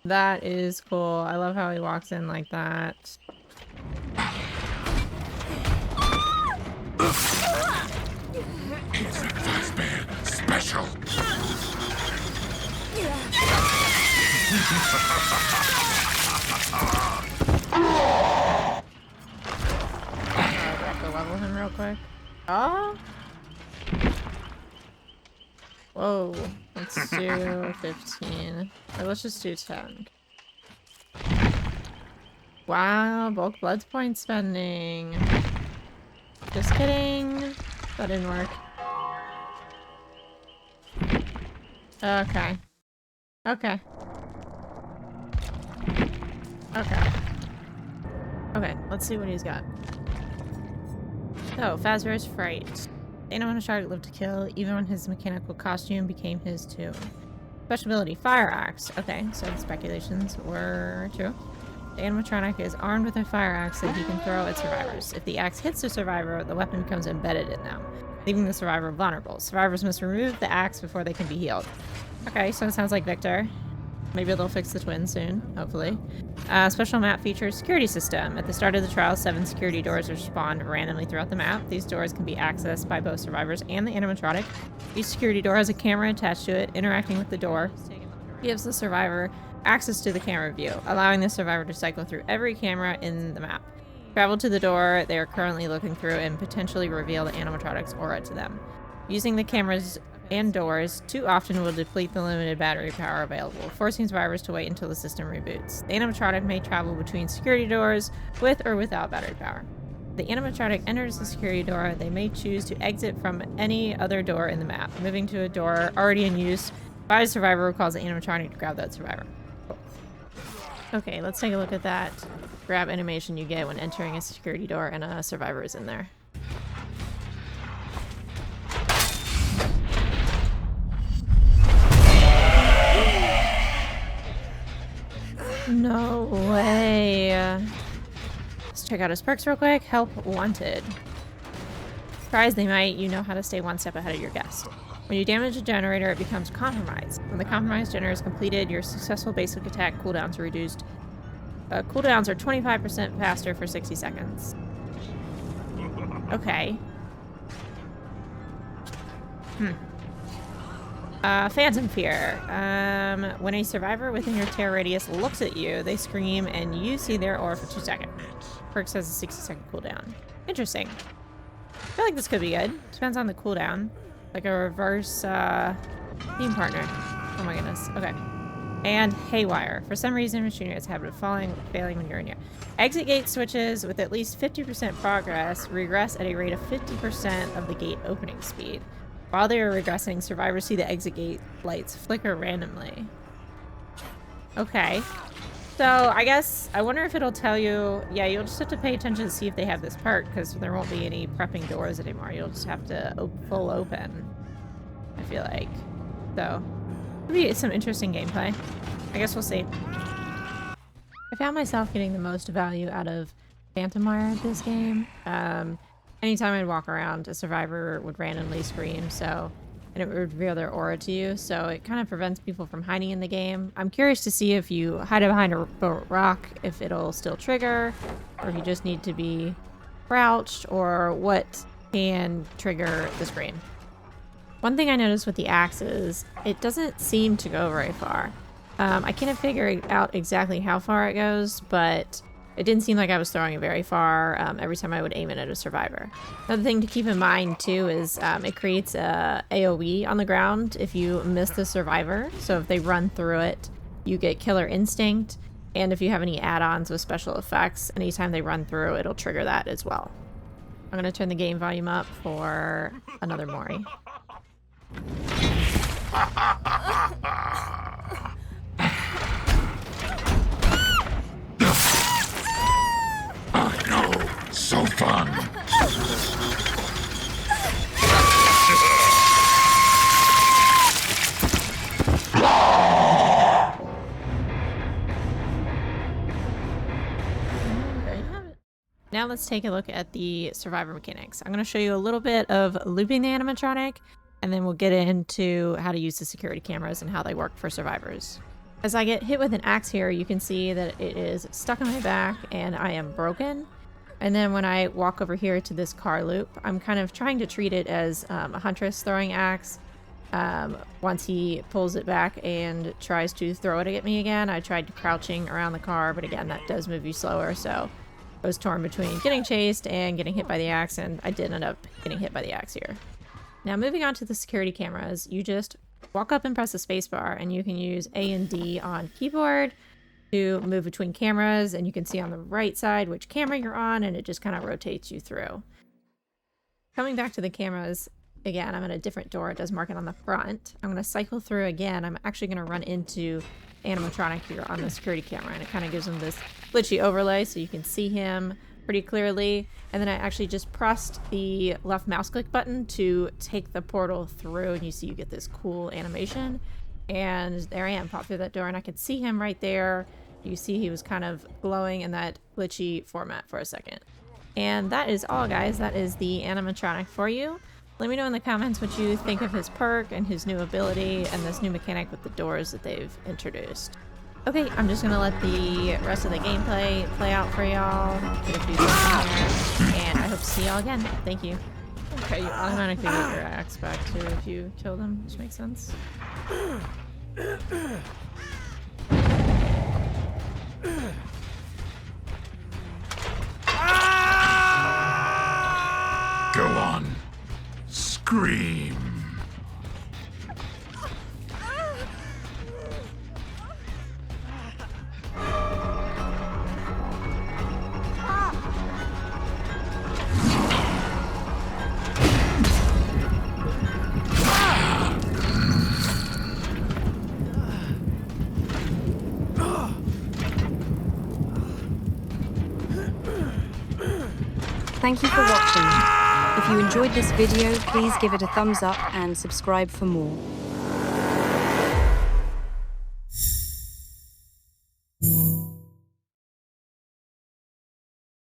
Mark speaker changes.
Speaker 1: That is cool. I love how he walks in like that.
Speaker 2: Fazbear special.
Speaker 1: I have to level him real quick. Oh. Whoa. Let's do 15. Or let's just do 10. Wow, bulk blood point spending. Just kidding. That didn't work. Okay. Okay. Okay. Okay, let's see what he's got. Oh, Fazbear's Fright. The animatronic lived to kill, even when his mechanical costume became his too. Special ability, Fire Axe. Okay, so the speculations were true. The animatronic is armed with a fire axe that he can throw at survivors. If the axe hits the survivor, the weapon becomes embedded in them, leaving the survivor vulnerable. Survivors must remove the axe before they can be healed. Okay, so it sounds like Victor. Maybe they'll fix the twins soon, hopefully. Special map features security system. At the start of the trial, 7 security doors are spawned randomly throughout the map. These doors can be accessed by both survivors and the animatronic. Each security door has a camera attached to it. Interacting with the door gives the survivor access to the camera view, allowing the survivor to cycle through every camera in the map. Travel to the door they are currently looking through and potentially reveal the animatronic's aura to them. Using the cameras and doors too often will deplete the limited battery power available, forcing survivors to wait until the system reboots. The animatronic may travel between security doors with or without battery power. If the animatronic enters the security door, they may choose to exit from any other door in the map. Moving to a door already in use by a survivor will cause the animatronic to grab that survivor. Okay, let's take a look at that grab animation you get when entering a security door and a survivor is in there. No way. Let's check out his perks real quick. Help wanted. Try as they might, you know how to stay one step ahead of your guest. When you damage a generator, it becomes compromised. When the compromised generator is completed, your successful basic attack cooldowns are reduced. Cooldowns are 25% faster for 60 seconds. Okay. Phantom Fear. When a survivor within your terror radius looks at you, they scream and you see their aura for 2 seconds. Perks has a 60-second cooldown. Interesting. I feel like this could be good. Depends on the cooldown. Like a reverse team partner. Oh my goodness. Okay. And Haywire. For some reason, machinery has a habit of failing when you're in here. Exit gate switches with at least 50% progress regress at a rate of 50% of the gate opening speed. While they are regressing, survivors see the exit gate lights flicker randomly. Okay. So, I guess, I wonder if it'll tell you, yeah, you'll just have to pay attention to see if they have this perk, because there won't be any prepping doors anymore. You'll just have to full open, I feel like. So, it'll be some interesting gameplay. I guess we'll see. I found myself getting the most value out of Phantom Wire this game. Anytime I'd walk around, a survivor would randomly scream, and it would reveal their aura to you, so it kind of prevents people from hiding in the game. I'm curious to see if you hide behind a rock, if it'll still trigger, or if you just need to be crouched, or what can trigger the scream. One thing I noticed with the axe is it doesn't seem to go very far. I can't figure out exactly how far it goes, but it didn't seem like I was throwing it very far every time I would aim it at a survivor. Another thing to keep in mind too is it creates a AoE on the ground if you miss the survivor. So if they run through it, you get Killer Instinct. And if you have any add-ons with special effects, anytime they run through, it'll trigger that as well. I'm going to turn the game volume up for another Mori.
Speaker 2: Oh no, so fun!
Speaker 1: There you have it. Now let's take a look at the survivor mechanics. I'm going to show you a little bit of looping the animatronic, and then we'll get into how to use the security cameras and how they work for survivors. As I get hit with an axe here, you can see that it is stuck on my back and I am broken. And then when I walk over here to this car loop, I'm kind of trying to treat it as a huntress throwing axe. Once he pulls it back and tries to throw it at me again, I tried crouching around the car, but again, that does move you slower, so I was torn between getting chased and getting hit by the axe, and I did end up getting hit by the axe here. Now moving on to the security cameras, you just walk up and press the spacebar, and you can use A and D on keyboard to move between cameras, and you can see on the right side which camera you're on, and it just kind of rotates you through. Coming back to the cameras, again, I'm at a different door. It does mark it on the front. I'm going to cycle through again. I'm actually going to run into animatronic here on the security camera, and it kind of gives him this glitchy overlay so you can see him pretty clearly. And then I actually just pressed the left mouse click button to take the portal through, and you see you get this cool animation. And there I am, pop through that door, and I could see him right there. You see he was kind of glowing in that glitchy format for a second. And that is all, guys. That is the animatronic for you. Let me know in the comments what you think of his perk and his new ability and this new mechanic with the doors that they've introduced. Okay, I'm just gonna let the rest of the gameplay play out for y'all. Get a few things in here, and I hope to see y'all again. Thank you. Okay, you automatically get your axe back too if you kill them, which makes sense.
Speaker 2: Go on. Scream.
Speaker 3: Thank you for watching. If you enjoyed this video, please give it a thumbs up and subscribe for more.